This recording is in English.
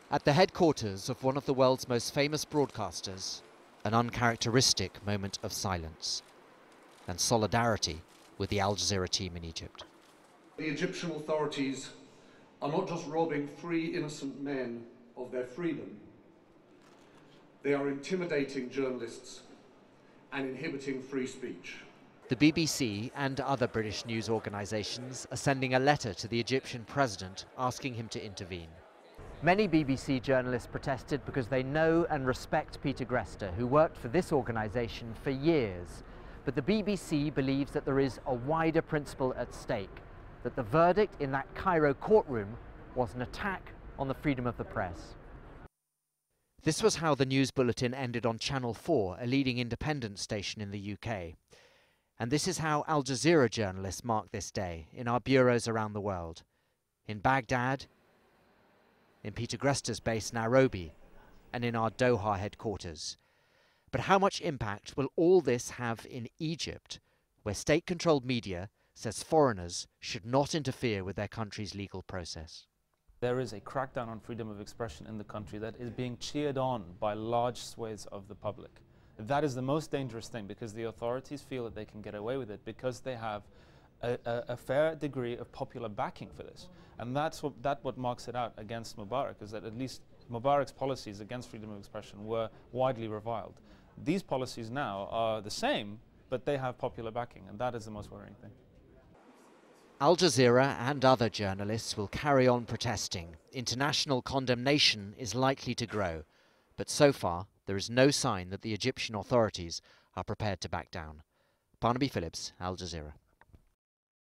At the headquarters of one of the world's most famous broadcasters, an uncharacteristic moment of silence and solidarity with the Al Jazeera team in Egypt. The Egyptian authorities are not just robbing three innocent men of their freedom, they are intimidating journalists and inhibiting free speech. The BBC and other British news organisations are sending a letter to the Egyptian president asking him to intervene. Many BBC journalists protested because they know and respect Peter Greste, who worked for this organisation for years. But the BBC believes that there is a wider principle at stake, that the verdict in that Cairo courtroom was an attack on the freedom of the press. This was how the news bulletin ended on Channel 4, a leading independent station in the UK. And this is how Al Jazeera journalists mark this day in our bureaus around the world. In Baghdad, in Peter Greste's base Nairobi, and in our Doha headquarters. But how much impact will all this have in Egypt, where state-controlled media says foreigners should not interfere with their country's legal process? There is a crackdown on freedom of expression in the country that is being cheered on by large swathes of the public. That is the most dangerous thing, because the authorities feel that they can get away with it because they have a fair degree of popular backing for this. And that's what marks it out against Mubarak, is that at least Mubarak's policies against freedom of expression were widely reviled. These policies now are the same, but they have popular backing, and that is the most worrying thing. Al Jazeera and other journalists will carry on protesting. International condemnation is likely to grow, but so far there is no sign that the Egyptian authorities are prepared to back down. Barnaby Phillips, Al Jazeera.